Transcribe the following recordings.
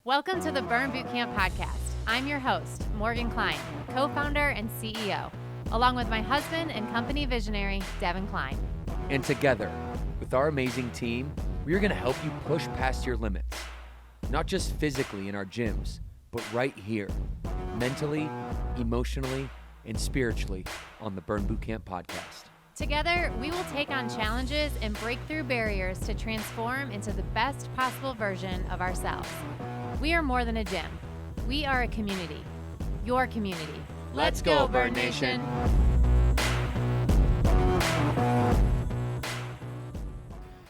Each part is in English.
Welcome to the Burn Bootcamp podcast. I'm your host, Morgan Klein, co-founder and CEO, along with my husband and company visionary, Devin Klein. And together, with our amazing team, we are going to help you push past your limits, not just physically in our gyms, but right here, mentally, emotionally, and spiritually on the Burn Bootcamp podcast. Together, we will take on challenges and break through barriers to transform into the best possible version of ourselves. We are more than a gym. We are a community. Your community. Let's go, Burn Nation.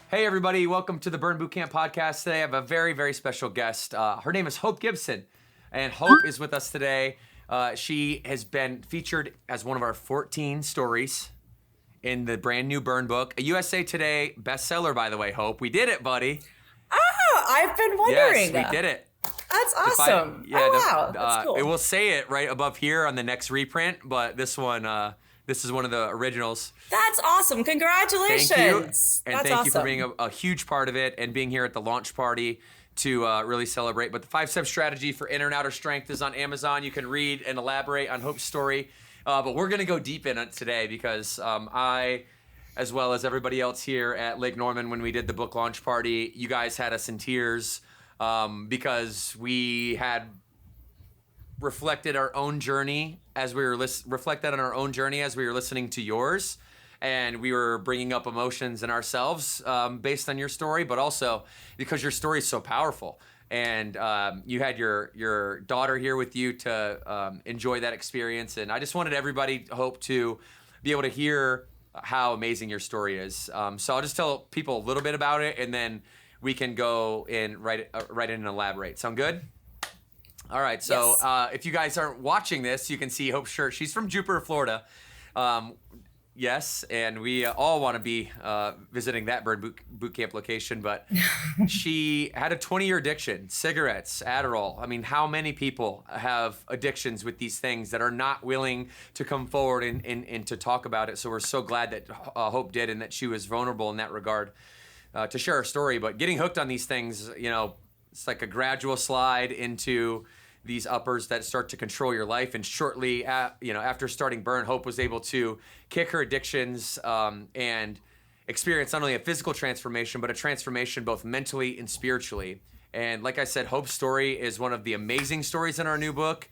Hey everybody, welcome to the Burn Bootcamp podcast. Today I have a very, very special guest. Her name is Hope Gibson, and Hope is with us today. She has been featured as one of our 14 stories in the brand new Burn book. A USA Today bestseller, by the way, Hope. We did it, buddy. Oh, I've been wondering. Yes, we did it. That's awesome. Wow, that's cool. It will say it right above here on the next reprint, but this one, this is one of the originals. That's awesome. Congratulations. Thank you. And that's thank you for awesome. being a huge part of it and being here at the launch party to really celebrate. But the 5-step strategy for inner and outer strength is on Amazon. You can read and elaborate on Hope's story. But we're going to go deep in it today because I, as well as everybody else here at Lake Norman, when we did the book launch party, you guys had us in tears because we had reflected our own journey as we were reflected on our own journey as we were listening to yours, and we were bringing up emotions in ourselves based on your story, but also because your story is so powerful. And you had your daughter here with you to enjoy that experience. And I just wanted everybody, Hope, to be able to hear how amazing your story is. So I'll just tell people a little bit about it, and then we can go in right in and elaborate. Sound good? All right. So Yes. If you guys aren't watching this, you can see Hope's shirt. She's from Jupiter, Florida. Yes, and we all want to be visiting that Burn Bootcamp location, but she had a 20-year addiction, cigarettes, Adderall. I mean, how many people have addictions with these things that are not willing to come forward and to talk about it? So we're so glad that Hope did and that she was vulnerable in that regard to share her story. But getting hooked on these things, you know, it's like a gradual slide into these uppers that start to control your life. And shortly, after starting Burn, Hope was able to kick her addictions and experience not only a physical transformation, but a transformation both mentally and spiritually. And like I said, Hope's story is one of the amazing stories in our new book.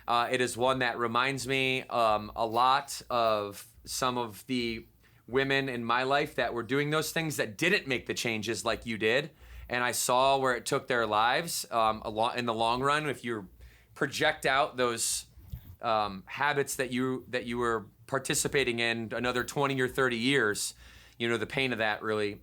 It is one that reminds me a lot of some of the women in my life that were doing those things that didn't make the changes like you did. And I saw where it took their lives in the long run. If you project out those habits that you were participating in another 20 or 30 years, you know, the pain of that really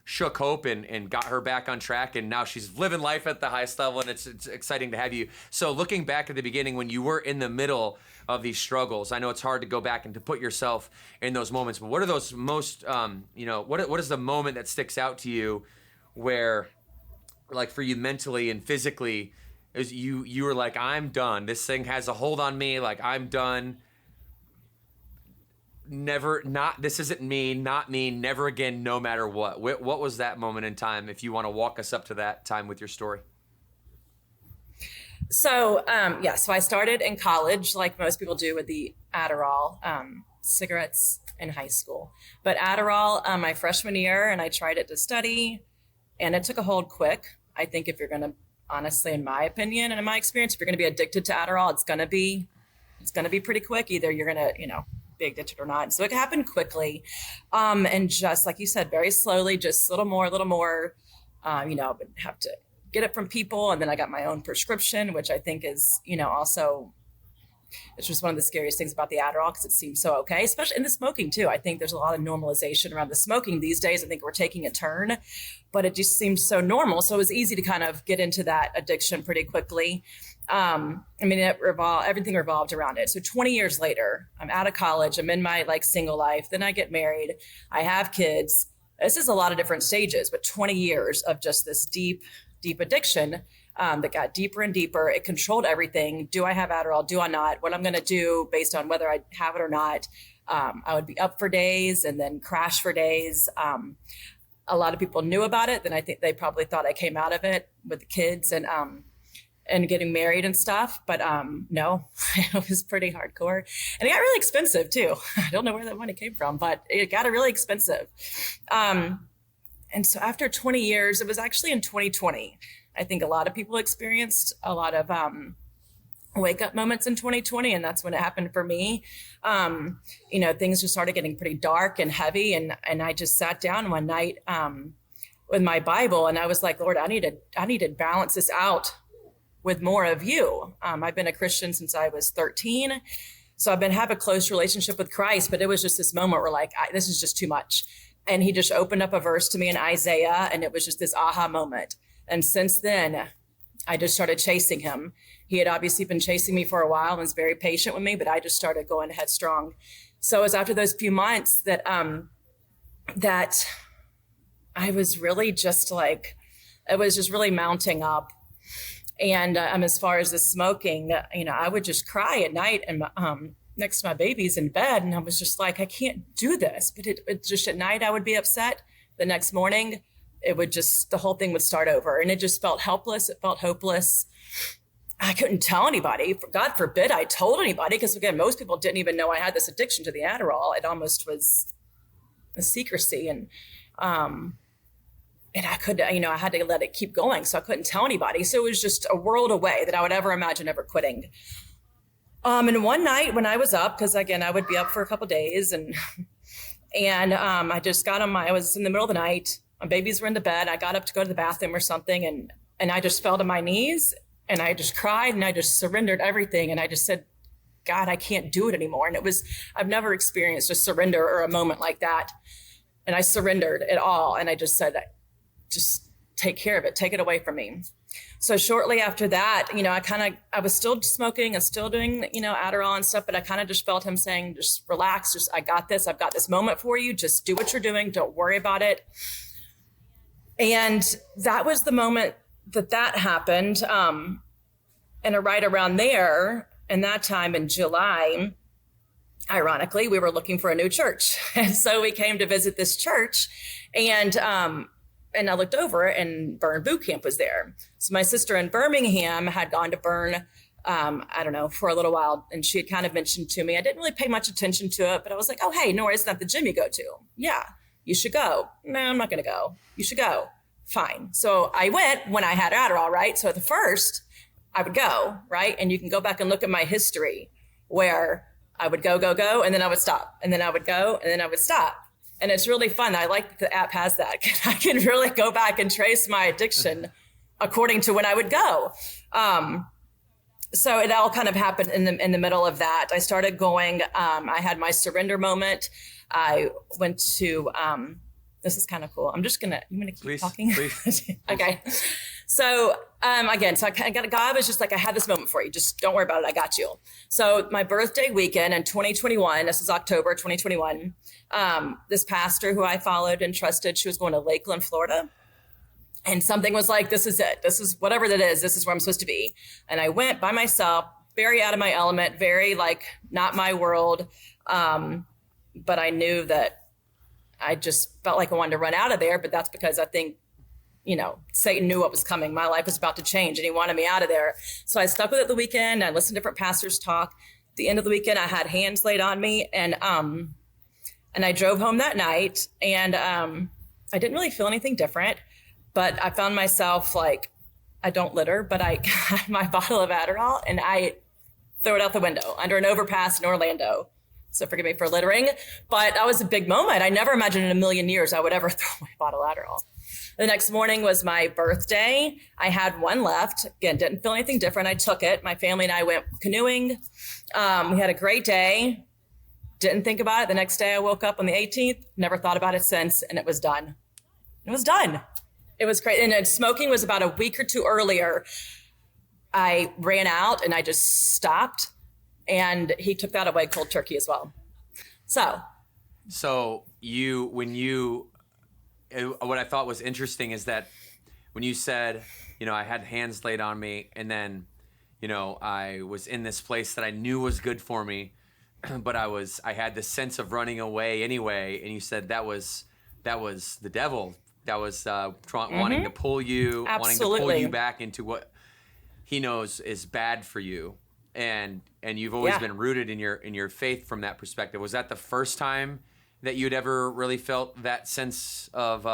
shook Hope and got her back on track. And now she's living life at the highest level, and it's exciting to have you. So looking back at the beginning when you were in the middle of these struggles, I know it's hard to go back and to put yourself in those moments, but what are those most, what is the moment that sticks out to you where, like for you mentally and physically, is you were like, I'm done. This thing has a hold on me. Like, I'm done. This isn't me, not me, never again, no matter what. What was that moment in time, if you want to walk us up to that time with your story? So, so I started in college, like most people do, with the Adderall, cigarettes in high school. But Adderall, my freshman year, and I tried it to study, and it took a hold quick. I think if you're going to, honestly, in my opinion and in my experience, if you're going to be addicted to Adderall, it's going to be pretty quick. Either you're going to, be addicted or not. So it happened quickly. And just like you said, very slowly, just a little more, but have to get it from people. And then I got my own prescription, which I think is, also, it's just one of the scariest things about the Adderall because it seems so okay, especially in the smoking too. I think there's a lot of normalization around the smoking these days. I think we're taking a turn, but it just seems so normal. So it was easy to kind of get into that addiction pretty quickly. Everything revolved around it. So 20 years later, I'm out of college. I'm in my single life. Then I get married. I have kids. This is a lot of different stages, but 20 years of just this deep addiction that got deeper and deeper. It controlled everything. Do I have Adderall? Do I not? What I'm going to do based on whether I have it or not. I would be up for days and then crash for days. a lot of people knew about it, then I think they probably thought I came out of it with the kids and getting married and stuff. But no, it was pretty hardcore. And it got really expensive too. I don't know where that money came from, but it got really expensive. And so after 20 years, it was actually in 2020. I think a lot of people experienced a lot of wake up moments in 2020. And that's when it happened for me. Things just started getting pretty dark and heavy. And I just sat down one night with my Bible and I was like, Lord, I need to balance this out with more of you. I've been a Christian since I was 13. So I've have a close relationship with Christ, but it was just this moment where like, this is just too much. And he just opened up a verse to me in Isaiah and it was just this aha moment. And since then, I just started chasing him. He had obviously been chasing me for a while and was very patient with me, but I just started going headstrong. So it was after those few months that I was really just like, it was just really mounting up. And as far as the smoking, I would just cry at night and next to my babies in bed. And I was just like, I can't do this. But it just at night, I would be upset. The next morning, the whole thing would start over. And it just felt helpless. It felt hopeless. I couldn't tell anybody. God forbid I told anybody. Because again, most people didn't even know I had this addiction to the Adderall. It almost was a secrecy. And I could, I had to let it keep going. So I couldn't tell anybody. So it was just a world away that I would ever imagine ever quitting. And one night when I was up, because again, I would be up for a couple of days and I just I was in the middle of the night. My babies were in the bed. I got up to go to the bathroom or something. And I just fell to my knees and I just cried and I just surrendered everything. And I just said, God, I can't do it anymore. And I've never experienced a surrender or a moment like that. And I surrendered it all. And I just said, just take care of it. Take it away from me. So shortly after that, I was still smoking and still doing, Adderall and stuff, but I kind of just felt him saying, just relax. I got this. I've got this moment for you. Just do what you're doing. Don't worry about it. And that was the moment that happened. And right around there, and that time in July, ironically, we were looking for a new church. And so we came to visit this church and I looked over and Burn Boot Camp was there. So my sister in Birmingham had gone to Burn, for a little while. And she had kind of mentioned to me, I didn't really pay much attention to it, but I was like, oh, hey, Nora, isn't that the gym you go to? Yeah, you should go. No, I'm not going to go. You should go. Fine. So I went when I had Adderall, right? So at the first I would go, right? And you can go back and look at my history where I would go, and then I would stop. And then I would go, and then I would stop. And it's really fun. I like that the app has that. I can really go back and trace my addiction according to when I would go. So it all kind of happened in the middle of that. I started going. I had my surrender moment. I went to. This is kind of cool. I'm just gonna. You want to keep talking? Please. Okay. So again, God was just like, I had this moment for you. Just don't worry about it. I got you. So my birthday weekend in 2021, this is October 2021, this pastor who I followed and trusted, she was going to Lakeland, Florida. And something was like, this is it. This is whatever that is. This is where I'm supposed to be. And I went by myself, very out of my element, very like not my world. But I knew that I just felt like I wanted to run out of there. But that's because I think, Satan knew what was coming. My life was about to change and he wanted me out of there. So I stuck with it the weekend. I listened to different pastors talk. At the end of the weekend, I had hands laid on me and I drove home that night and I didn't really feel anything different, but I found myself like, I don't litter, but I got my bottle of Adderall and I threw it out the window under an overpass in Orlando. So forgive me for littering, but that was a big moment. I never imagined in a million years I would ever throw my bottle of Adderall. The next morning was my birthday. I had one left. Again, didn't feel anything different. I took it. My family and I went canoeing. We had a great day. Didn't think about it. The next day I woke up on the 18th, never thought about it since, and it was done. It was done. It was great. And smoking was about a week or two earlier. I ran out and I just stopped. And he took that away cold turkey as well. So what I thought was interesting is that when you said, I had hands laid on me and then, I was in this place that I knew was good for me, but I had this sense of running away anyway. And you said that was the devil that was wanting to pull you, wanting to pull you back into what he knows is bad for you. And you've always been rooted in your faith from that perspective. Was that the first time that you'd ever really felt that sense of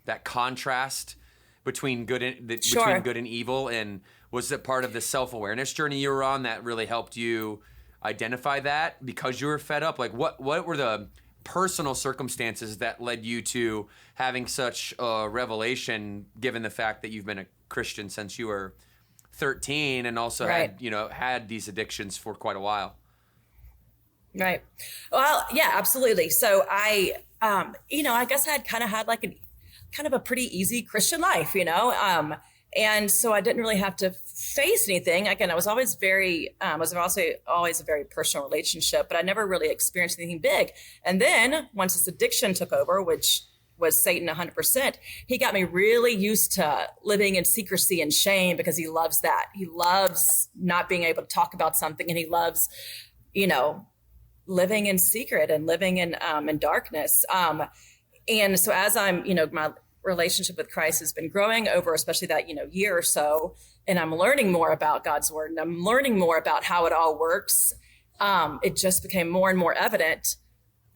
that contrast between good and evil? And was it part of the self-awareness journey you were on that really helped you identify that because you were fed up? Like what were the personal circumstances that led you to having such a revelation, given the fact that you've been a Christian since you were 13 and also had these addictions for quite a while? Right. Well, yeah, absolutely. So I guess I had kind of had like a pretty easy Christian life, and so I didn't really have to face anything. Again, I was always also always a very personal relationship, but I never really experienced anything big. And then once this addiction took over, which was Satan 100%, he got me really used to living in secrecy and shame because he loves that. He loves not being able to talk about something, and he loves, living in secret and living in darkness. And so as I'm, my relationship with Christ has been growing over, especially that, year or so, and I'm learning more about God's word and I'm learning more about how it all works. It just became more and more evident.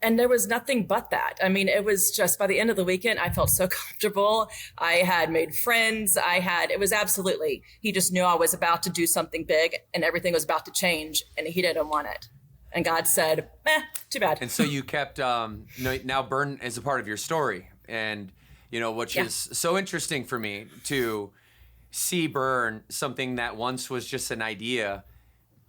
And there was nothing but that. I mean, it was just by the end of the weekend, I felt so comfortable. I had made friends. He just knew I was about to do something big and everything was about to change and he didn't want it. And God said, too bad. And so you kept, now burn is a part of your story. And, which is so interesting for me to see burn, something that once was just an idea,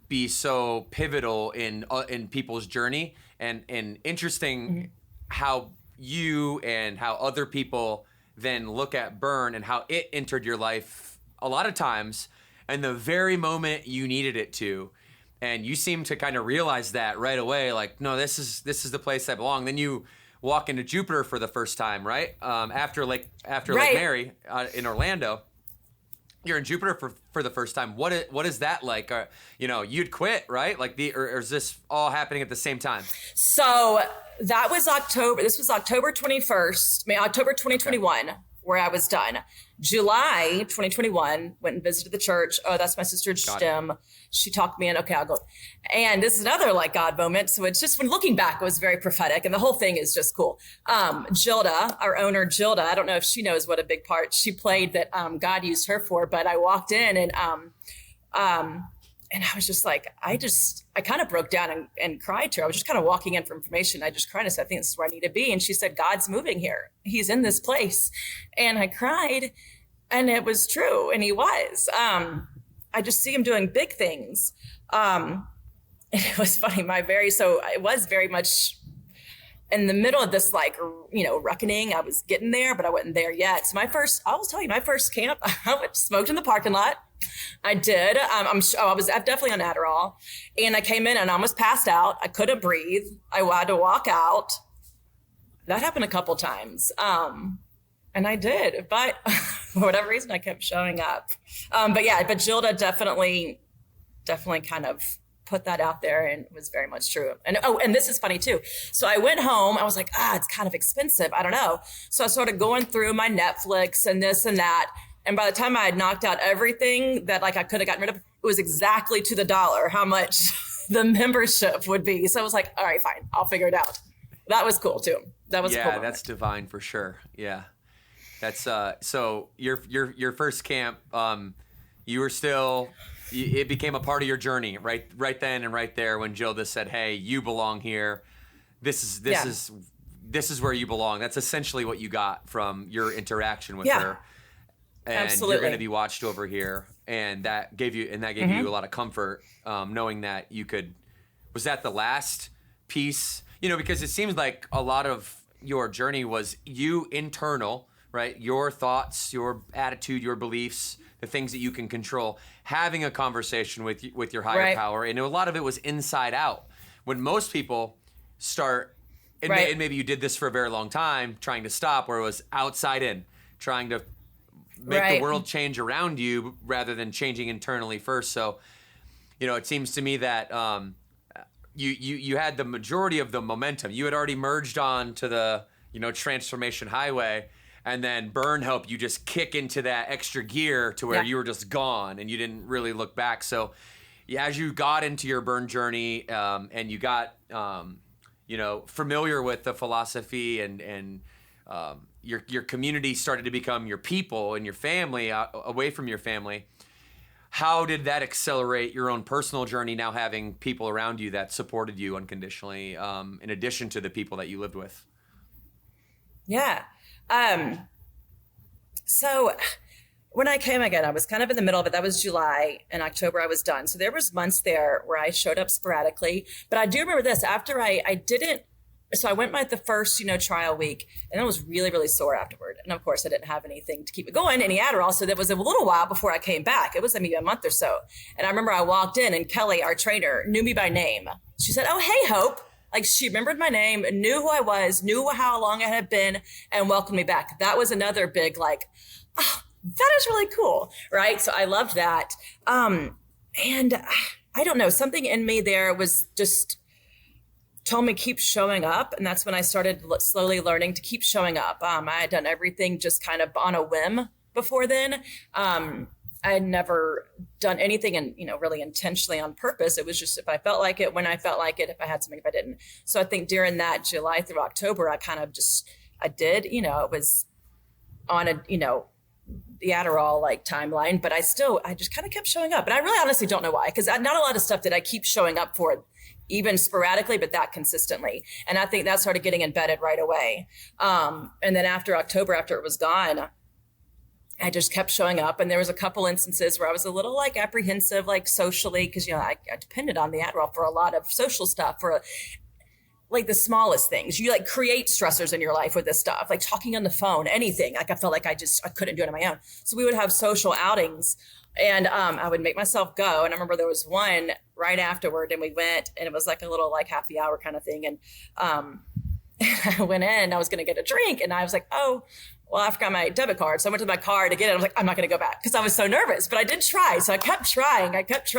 be so pivotal in people's journey. And interesting how you and how other people then look at burn and how it entered your life a lot of times in the very moment you needed it to. And you seem to kind of realize that right away, like, no, this is the place I belong. Then you walk into Jupiter for the first time, right? After Lake Mary in Orlando, you're in Jupiter for the first time. What is that like? You'd quit, right? Like or is this all happening at the same time? So that was October. This was October 21st, October 2021. Okay. Where I was done. July 2021, went and visited the church. Oh, that's my sister Jim. She talked me in. Okay, I'll go. And this is another like God moment. So it's just when looking back, it was very prophetic, and the whole thing is just cool. Gilda, our owner Gilda, I don't know if she knows what a big part she played that God used her for, but I walked in and I was just like, I kind of broke down and cried to her. I was just kind of walking in for information. I just cried and said, I think this is where I need to be. And she said, God's moving here. He's in this place. And I cried, and it was true. And he was. I just see him doing big things. And it was funny. It was very much in the middle of this, reckoning. I was getting there, but I wasn't there yet. So I'll tell you, my first camp, I smoked in the parking lot. I did. I was definitely on Adderall, and I came in and I almost passed out. I couldn't breathe. I had to walk out. That happened a couple times. And I did, but for whatever reason, I kept showing up. But Gilda definitely kind of put that out there, and it was very much true. And this is funny too. So I went home. I was like, it's kind of expensive. I don't know. So I started going through my Netflix and this and that. And by the time I had knocked out everything that I could have gotten rid of, it was exactly to the dollar how much the membership would be. So I was like, all right, fine, I'll figure it out. That was cool too. That was cool. That's divine for sure. Yeah, that's so your first camp. You were still. It became a part of your journey, right then and right there when Gilda said, "Hey, you belong here. This is where you belong." That's essentially what you got from your interaction with her. And absolutely. You're going to be watched over here, and that gave you you a lot of comfort, knowing that you could. Was that the last piece? Because it seems like a lot of your journey was you internal, right? Your thoughts, your attitude, your beliefs, the things that you can control. Having a conversation with your higher power, and a lot of it was inside out. When most people start, and maybe you did this for a very long time, trying to stop, where it was outside in, trying to make the world change around you rather than changing internally first. So, it seems to me that you had the majority of the momentum. You had already merged on to the transformation highway, and then burn helped you just kick into that extra gear to where you were just gone and you didn't really look back. So as you got into your burn journey, and you got familiar with the philosophy, and your community started to become your people and your family, away from your family, how did that accelerate your own personal journey, now having people around you that supported you unconditionally, in addition to the people that you lived with? Yeah. So when I came again, I was kind of in the middle of it. That was July. In October, I was done. So there was months there where I showed up sporadically. But I do remember this. After I didn't, so I went the first, trial week, and I was really, really sore afterward. And of course, I didn't have anything to keep it going, any Adderall. So there was a little while before I came back. It was maybe a month or so. And I remember I walked in, and Kelly, our trainer, knew me by name. She said, "Oh, hey, Hope." Like, she remembered my name, knew who I was, knew how long I had been, and welcomed me back. That was another big, oh, that is really cool, right? So I loved that. And I don't know, something in me there was just told me keep showing up. And that's when I started slowly learning to keep showing up. I had done everything just kind of on a whim before then. I had never done anything really intentionally on purpose. It was just if I felt like it, when I felt like it, if I had something, if I didn't. So I think during that July through October, I kind of I did, it was on the Adderall timeline, but I just kind of kept showing up. And I really honestly don't know why, because not a lot of stuff did I keep showing up for, even sporadically, but that consistently. And I think that started getting embedded right away. And then after October, after it was gone, I just kept showing up. And there was a couple instances where I was a little apprehensive, socially, because, I depended on the Adderall for a lot of social stuff, for the smallest things. You create stressors in your life with this stuff, talking on the phone, anything. I felt like I couldn't do it on my own. So we would have social outings, and I would make myself go. And I remember there was one right afterward, and we went, and it was a little happy hour kind of thing. And I went in, and I was going to get a drink, and I was like, oh, well, I forgot my debit card. So I went to my car to get it. I was like, I'm not going to go back, because I was so nervous, but I did try. So I kept trying, and I kept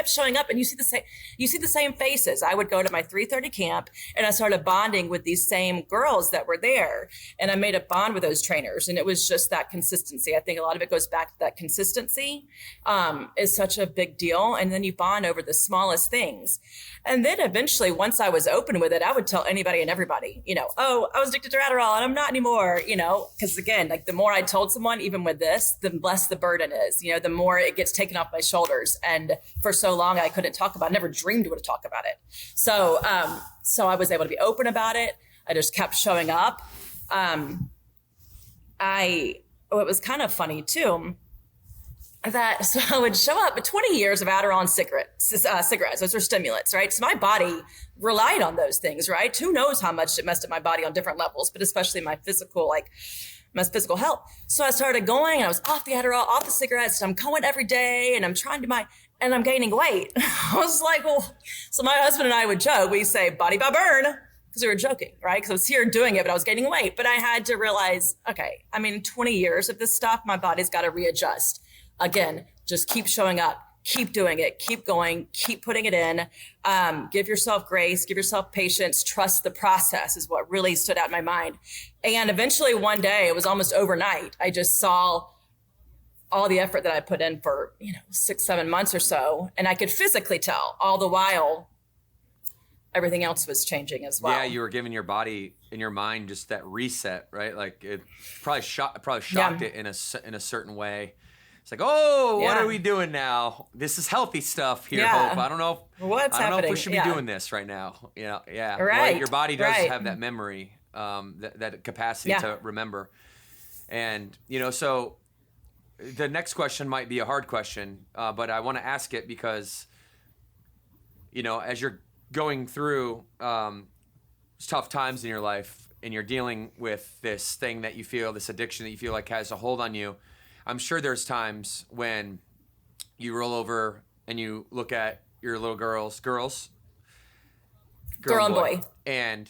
showing up, and you see the same faces. I would go to my 3:30 camp, and I started bonding with these same girls that were there. And I made a bond with those trainers, and it was just that consistency. I think a lot of it goes back to that consistency, is such a big deal. And then you bond over the smallest things. And then eventually, once I was open with it, I would tell anybody and everybody, oh, I was addicted to Adderall and I'm not anymore, because again, the more I told someone, even with this, the less the burden is, the more it gets taken off my shoulders. And for so long, I couldn't talk about it. I never dreamed would talk about it. So I was able to be open about it. I just kept showing up. It was kind of funny too, so I would show up with 20 years of Adderall and cigarettes. Those are stimulants, right? So my body relied on those things, right? Who knows how much it messed up my body on different levels, but especially my physical health. So I started going, and I was off the Adderall, off the cigarettes, and I'm going every day, and I'm trying to and I'm gaining weight. I was like, well, so my husband and I would joke, we say body by burn, because we were joking, right? Because I was here doing it, but I was gaining weight. But I had to realize, okay, 20 years of this stuff, my body's got to readjust. Again, just keep showing up, keep doing it, keep going, keep putting it in. Give yourself grace, give yourself patience, trust the process is what really stood out in my mind. And eventually one day, it was almost overnight, I just saw all the effort that I put in for 6-7 months or so. And I could physically tell all the while everything else was changing as well. Yeah, you were giving your body and your mind just that reset, right? It probably shocked it in a certain way. It's what are we doing now? This is healthy stuff here, Hope. I don't know if we should be doing this right now. Right. Your body does have that memory, that capacity to remember. And, so the next question might be a hard question, but I want to ask it because, as you're going through tough times in your life and you're dealing with this thing that you feel, this addiction that you feel like has a hold on you, I'm sure there's times when you roll over and you look at your little girl and boy, and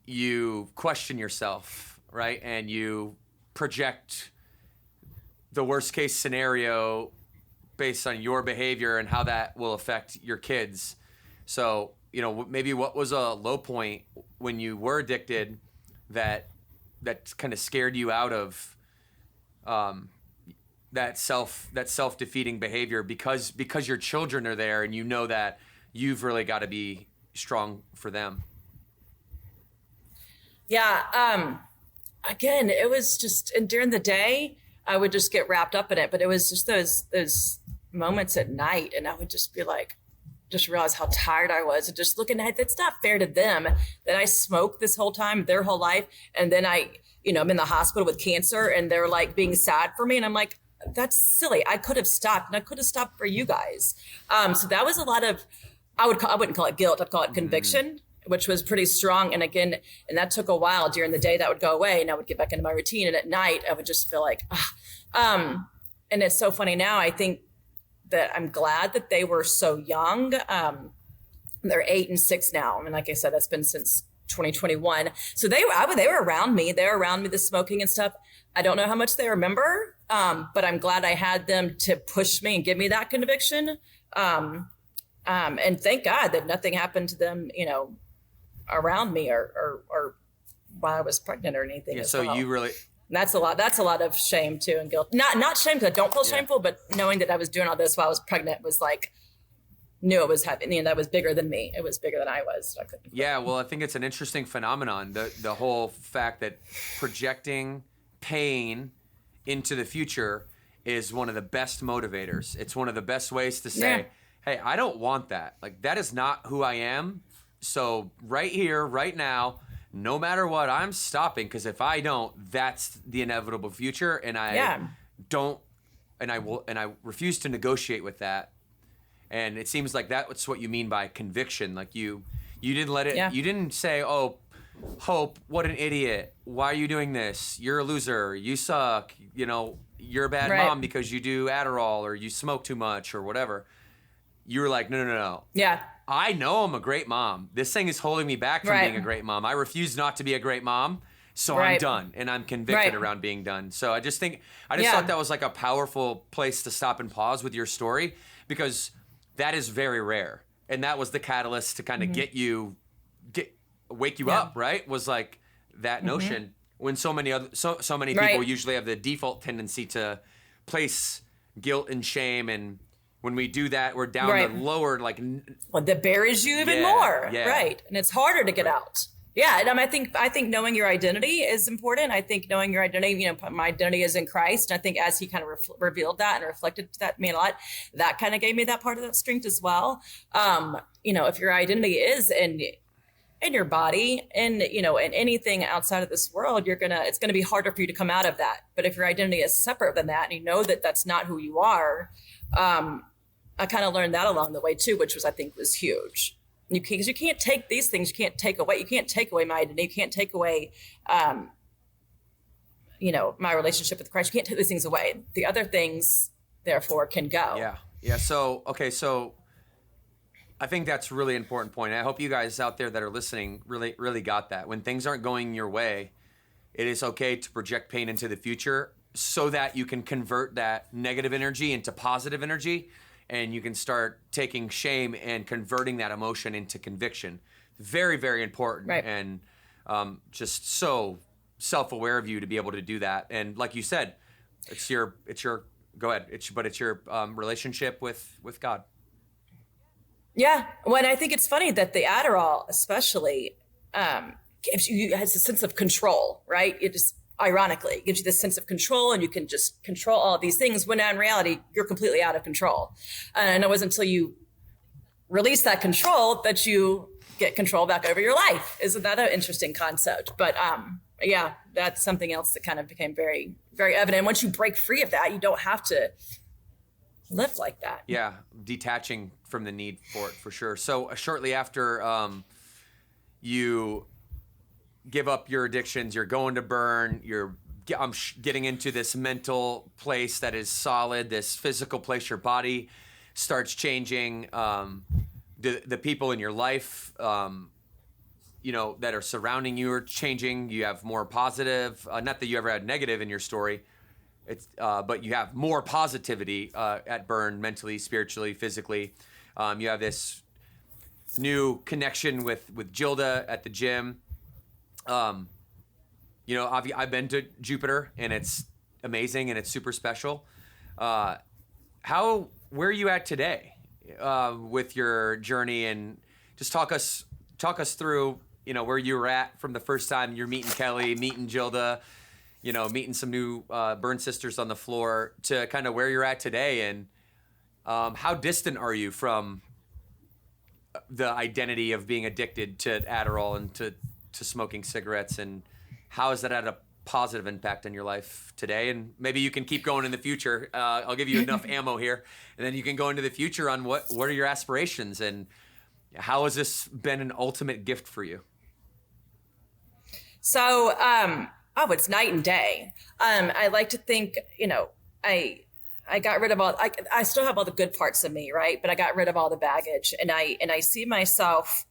you question yourself, right? And you project the worst case scenario based on your behavior and how that will affect your kids. So, maybe what was a low point when you were addicted that that kind of scared you out of that self-defeating behavior because your children are there and you know that you've really got to be strong for them? Yeah. Again, it was just, and during the day, I would just get wrapped up in it, but it was just those moments at night, and I would just be like, just realize how tired I was, and just looking at it, it's not fair to them that I smoked this whole time, their whole life, and then I'm in the hospital with cancer, and they're like being sad for me, and I'm like, that's silly. I could have stopped, and I could have stopped for you guys. So that was a lot of, I wouldn't call it guilt, I'd call it conviction, which was pretty strong. And again, and that took a while. During the day that would go away and I would get back into my routine. And at night I would just feel like, and it's so funny now. I think that I'm glad that they were so young. They're 8 and 6 now. I mean, like I said, that's been since 2021. So they were around me. They were around me, the smoking and stuff. I don't know how much they remember, but I'm glad I had them to push me and give me that conviction. And thank God that nothing happened to them, around me or while I was pregnant or anything. Yeah. So you really, and that's a lot of shame too, and guilt. Not shame because I don't feel shameful, but knowing that I was doing all this while I was pregnant was like, knew it was happening. That was bigger than me. It was bigger than I was. I couldn't. Yeah. Well, I think it's an interesting phenomenon. The whole fact that projecting pain into the future is one of the best motivators. It's one of the best ways to say, hey, I don't want that. Like, that is not who I am. So right here, right now, no matter what, I'm stopping, because if I don't, that's the inevitable future, and I don't, and I refuse to negotiate with that. And it seems like that's what you mean by conviction. Like you didn't let it. You didn't say, "Oh, Hope, what an idiot! Why are you doing this? You're a loser. You suck. You're a bad mom because you do Adderall or you smoke too much or whatever." You were like, no. Yeah. I know I'm a great mom. This thing is holding me back from being a great mom. I refuse not to be a great mom, so I'm done, and I'm convicted around being done. So I just thought that was like a powerful place to stop and pause with your story, because that is very rare, and that was the catalyst to kind of wake you up. Right? Was like that notion when so many people usually have the default tendency to place guilt and shame, and when we do that, we're down the lower, that buries you even more, right? And it's harder to get out. Yeah, and I think knowing your identity is important. I think knowing your identity, my identity is in Christ. And I think as He kind of revealed that and reflected that to me a lot, that kind of gave me that part of that strength as well. If your identity is in your body and in anything outside of this world, it's gonna be harder for you to come out of that. But if your identity is separate than that, and you know that that's not who you are. I kind of learned that along the way too, which I think was huge. Because you can't take these things, you can't take away my identity, you can't take away, my relationship with Christ. You can't take these things away. The other things, therefore, can go. Yeah. So I think that's a really important point. I hope you guys out there that are listening really, really got that. When things aren't going your way, it is okay to project pain into the future, so that you can convert that negative energy into positive energy, and you can start taking shame and converting that emotion into conviction. Very, very important. Right. And just so self-aware of you to be able to do that. And like you said, it's your go ahead. It's your relationship with God. Yeah. Well, I think it's funny that the Adderall especially has a sense of control, right? It just, ironically, it gives you this sense of control, and you can just control all of these things, when in reality, you're completely out of control. And it wasn't until you release that control that you get control back over your life. Isn't that an interesting concept? But that's something else that kind of became very, very evident. Once you break free of that, you don't have to live like that. Yeah, detaching from the need for it, for sure. So shortly after you give up your addictions, you're going to burn, I'm getting into this mental place that is solid, this physical place, your body starts changing, the people in your life, that are surrounding you are changing. You have more positive, not that you ever had negative in your story, but you have more positivity at burn, mentally, spiritually, physically. You have this new connection with Gilda at the gym. I've been to Jupiter, and it's amazing and it's super special. Where are you at today with your journey, and just talk us through, where you were at from the first time you're meeting Kelly, meeting Jilda, meeting some new burn sisters on the floor, to kind of where you're at today, and how distant are you from the identity of being addicted to Adderall and to smoking cigarettes, and how has that had a positive impact on your life today? And maybe you can keep going in the future. I'll give you enough ammo here, and then you can go into the future on what are your aspirations, and how has this been an ultimate gift for you? So, it's night and day. I like to think, I got rid of I still have all the good parts of me, right? But I got rid of all the baggage, and I see myself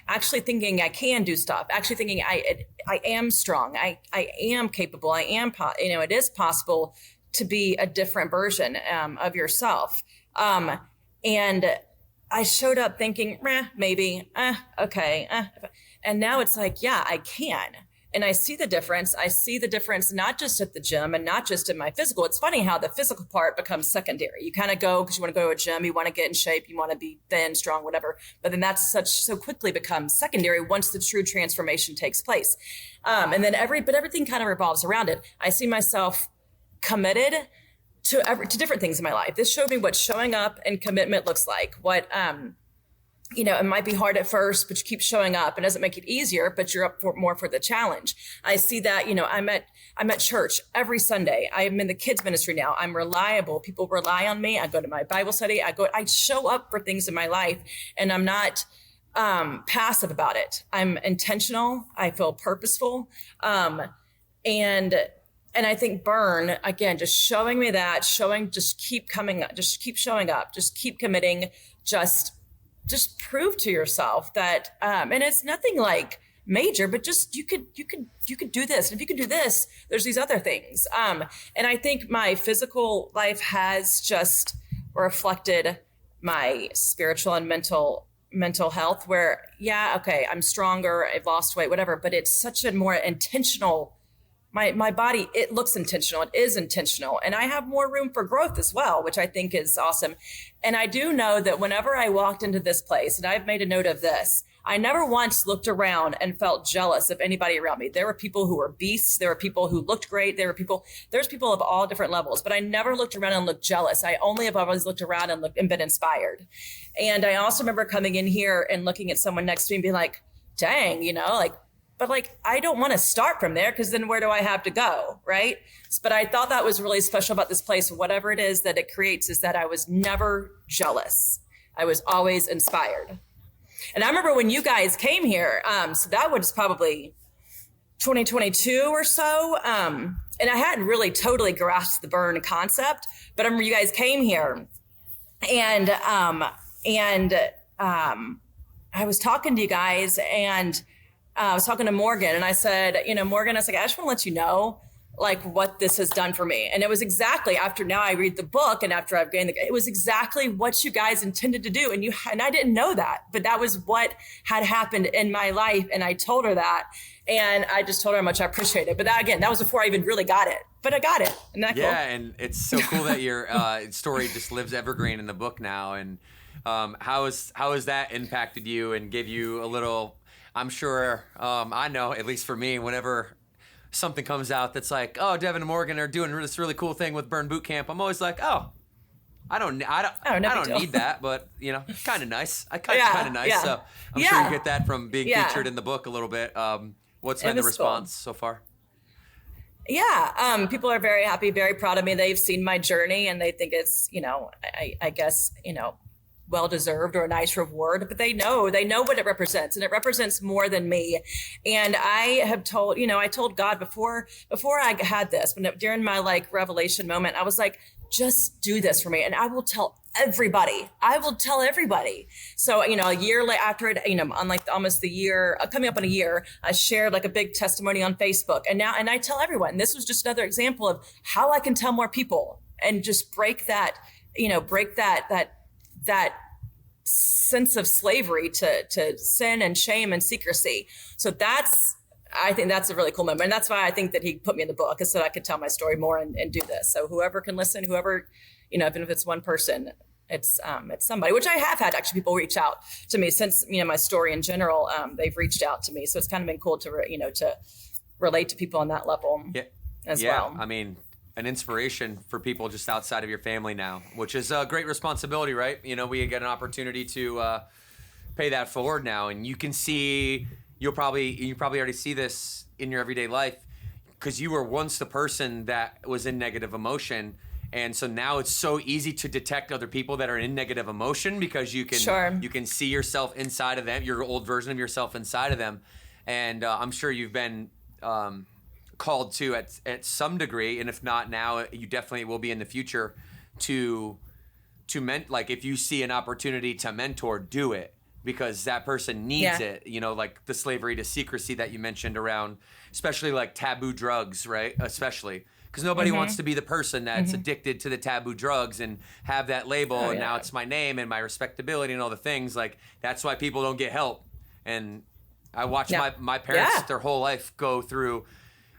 actually thinking I can do stuff, actually thinking I am strong. I am capable. I am, it is possible to be a different version of yourself. And I showed up thinking, maybe, okay. And now it's like, yeah, I can. And I see the difference. I see the difference, not just at the gym and not just in my physical. It's funny how the physical part becomes secondary. You kind of go because you want to go to a gym, you want to get in shape, you want to be thin, strong, whatever. But then that's so quickly becomes secondary once the true transformation takes place. And then everything kind of revolves around it. I see myself committed to different things in my life. This showed me what showing up and commitment looks like. What, it might be hard at first, but you keep showing up. It doesn't make it easier, but you're up more for the challenge. I see that, I'm at church every Sunday. I'm in the kids ministry now. I'm reliable. People rely on me. I go to my Bible study. I show up for things in my life, and I'm not passive about it. I'm intentional. I feel purposeful. And I think burn, again, just showing me that, just keep coming up, just keep showing up, just keep committing, just prove to yourself that, and it's nothing like major, but just you could do this. And if you could do this, there's these other things. And I think my physical life has just reflected my spiritual and mental health, where, yeah, okay, I'm stronger, I've lost weight, whatever, but it's such a more intentional. My body, it looks intentional. It is intentional. And I have more room for growth as well, which I think is awesome. And I do know that whenever I walked into this place, and I've made a note of this, I never once looked around and felt jealous of anybody around me. There were people who were beasts. There were people who looked great. There's people of all different levels, but I never looked around and looked jealous. I only have always looked around and been inspired. And I also remember coming in here and looking at someone next to me and being like, dang, but I don't want to start from there, because then where do I have to go, right? But I thought that was really special about this place. Whatever it is that it creates is that I was never jealous. I was always inspired. And I remember when you guys came here, so that was probably 2022 or so. And I hadn't really totally grasped the burn concept, but I remember you guys came here, and I was talking to you guys, and I was talking to Morgan, and I said, Morgan, I was like, I just want to let you know, what this has done for me. And it was exactly after now I read the book, and after I've gained it was exactly what you guys intended to do. And I didn't know that, but that was what had happened in my life. And I told her that, and I just told her how much I appreciate it. But that was before I even really got it, but I got it. Isn't that cool? Yeah. And it's so cool that your story just lives evergreen in the book now. And how has that impacted you and gave you a little, I'm sure, I know, at least for me, whenever something comes out that's like, oh, Devin and Morgan are doing this really cool thing with Burn Boot Camp, I'm always like, oh, I don't need that, but kind of nice. Kind of nice. Yeah. So I'm sure you get that from being featured in the book a little bit. What's been the response so far? Yeah, people are very happy, very proud of me. They've seen my journey, and they think it's, I guess, well-deserved or a nice reward, but they know what it represents, and it represents more than me. And I have told, I told God before I had this, during my revelation moment, I was like, just do this for me, and I will tell everybody. So, a year after it, on almost the year, coming up on a year, I shared a big testimony on Facebook, and I tell everyone. This was just another example of how I can tell more people and just break that sense of slavery to sin and shame and secrecy. So that's I think that's a really cool moment. And that's why I think that he put me in the book, is so I could tell my story more and do this. So whoever can listen, whoever, even if it's one person, it's somebody, which I have had actually people reach out to me since, my story in general, they've reached out to me. So it's kind of been cool to relate to people on that level as well. I mean, an inspiration for people just outside of your family now, which is a great responsibility, right? We get an opportunity to pay that forward now, and you can see, you probably already see this in your everyday life, because you were once the person that was in negative emotion. And so now it's so easy to detect other people that are in negative emotion, because you can see yourself inside of them, your old version of yourself inside of them. And I'm sure you've been called to at some degree, and if not now, you definitely will be in the future to like, if you see an opportunity to mentor, do it, because that person needs it. Like the slavery to secrecy that you mentioned around, especially like taboo drugs, right? Especially because nobody wants to be the person that's addicted to the taboo drugs and have that label, and now it's my name and my respectability and all the things. Like, that's why people don't get help. And I watched my parents their whole life go through,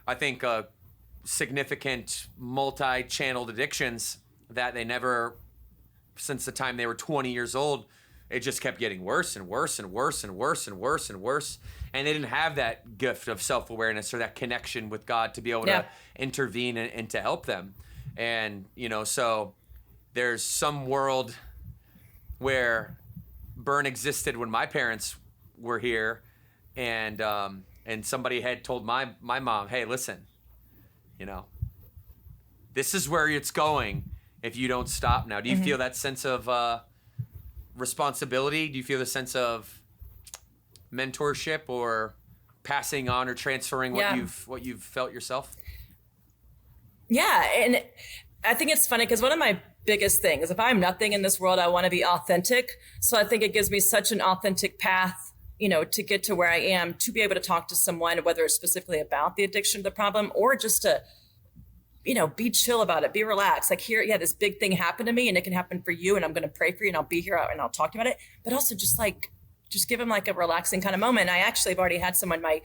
I think, significant multi-channeled addictions that they never, since the time they were 20 years old, it just kept getting worse and worse and worse and worse and worse and worse. And they didn't have that gift of self-awareness or that connection with God to be able to intervene and to help them. And, so there's some world where burn existed when my parents were here, and somebody had told my mom, hey, listen, this is where it's going if you don't stop now. Do you feel that sense of responsibility? Do you feel the sense of mentorship or passing on or transferring what you've felt yourself? Yeah, and I think it's funny because one of my biggest things, if I'm nothing in this world, I want to be authentic. So I think it gives me such an authentic path, to get to where I am, to be able to talk to someone, whether it's specifically about the addiction, the problem, or just to, be chill about it, be relaxed. Like, here, this big thing happened to me, and it can happen for you, and I'm going to pray for you, and I'll be here and I'll talk to you about it. But also just give him like a relaxing kind of moment. I actually have already had someone, my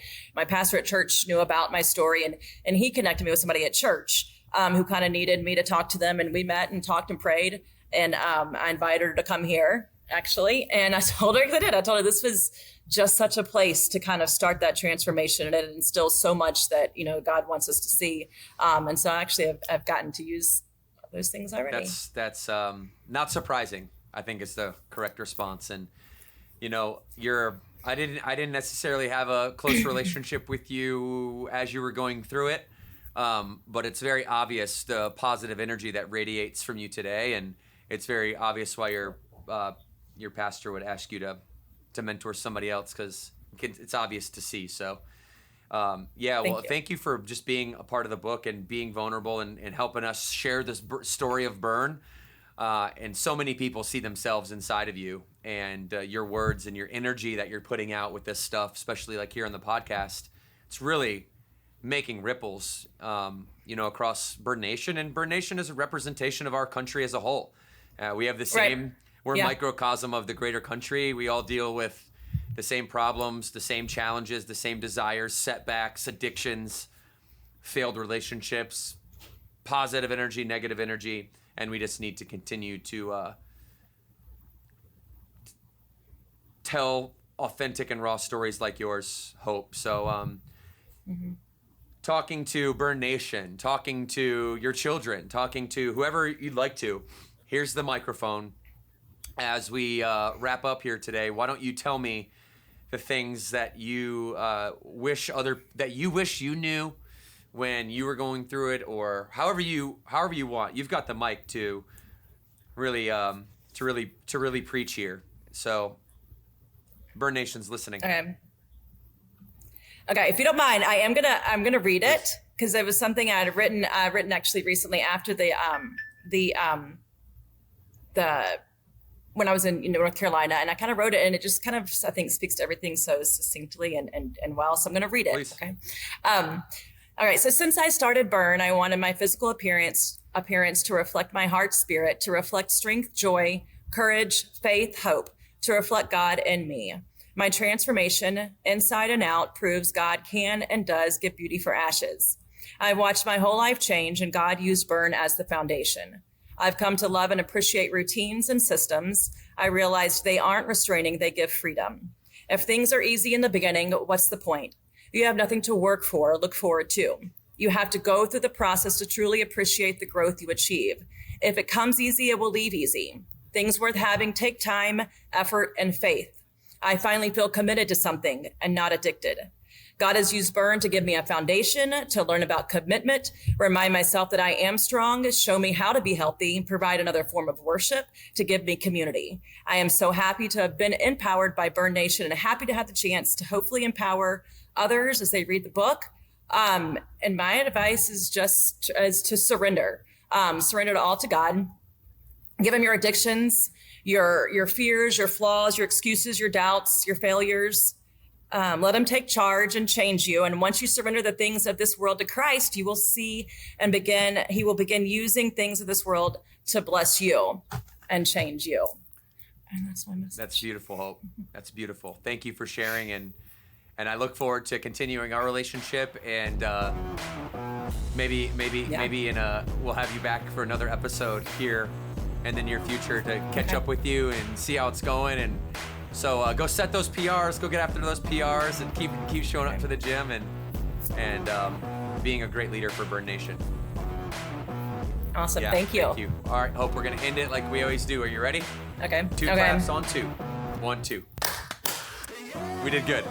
pastor at church knew about my story, and he connected me with somebody at church who kind of needed me to talk to them. And we met and talked and prayed. And I invited her to come here, actually. And I told her, because I did, I told her this was just such a place to kind of start that transformation. And it instills so much that, God wants us to see. And so actually I've gotten to use those things already. That's not surprising, I think is the correct response. And, I didn't necessarily have a close relationship with you as you were going through it. But it's very obvious the positive energy that radiates from you today. And it's very obvious why your pastor would ask you to mentor somebody else, because it's obvious to see. So, thank you for just being a part of the book and being vulnerable and helping us share this story of burn. And so many people see themselves inside of you, and your words and your energy that you're putting out with this stuff, especially like here on the podcast. It's really making ripples, across Burn Nation. And Burn Nation is a representation of our country as a whole. We have the same, we're a microcosm of the greater country. We all deal with the same problems, the same challenges, the same desires, setbacks, addictions, failed relationships, positive energy, negative energy. And we just need to continue to tell authentic and raw stories like yours, Hope. So talking to Burn Nation, talking to your children, talking to whoever you'd like to, here's the microphone. As we wrap up here today, why don't you tell me the things that you wish you knew when you were going through it, or however you want. You've got the mic to really preach here. So Burn Nation's listening. Okay, if you don't mind, I'm gonna read it, because it was something I had written actually recently after the when I was in North Carolina, and I kind of wrote it, and it just kind of, I think, speaks to everything so succinctly and well. So I'm gonna read it. Please. Okay. All right. So since I started Burn, I wanted my physical appearance to reflect my heart spirit, to reflect strength, joy, courage, faith, hope, to reflect God in me. My transformation, inside and out, proves God can and does give beauty for ashes. I've watched my whole life change, and God used burn as the foundation. I've come to love and appreciate routines and systems. I realized they aren't restraining, they give freedom. If things are easy in the beginning, what's the point? You have nothing to work for or look forward to. You have to go through the process to truly appreciate the growth you achieve. If it comes easy, it will leave easy. Things worth having take time, effort, and faith. I finally feel committed to something and not addicted. God has used burn to give me a foundation, to learn about commitment, remind myself that I am strong, show me how to be healthy, provide another form of worship, to give me community. I am so happy to have been empowered by Burn Nation and happy to have the chance to hopefully empower others as they read the book. And my advice is just to surrender. Surrender it all to God. Give him your addictions, your fears, your flaws, your excuses, your doubts, your failures. Let him take charge and change you. And once you surrender the things of this world to Christ, you will see and he will begin using things of this world to bless you and change you. And that's my message. That's beautiful, Hope. That's beautiful. Thank you for sharing. And I look forward to continuing our relationship, and maybe we'll have you back for another episode here in the near future to catch up with you and see how it's going. And so go set those PRs, go get after those PRs, and keep showing up to the gym and being a great leader for Burn Nation. Awesome. Yeah, thank you. Thank you. All right, Hope, we're gonna end it like we always do. Are you ready? Okay. 2 claps on 2. 1, 2. We did good.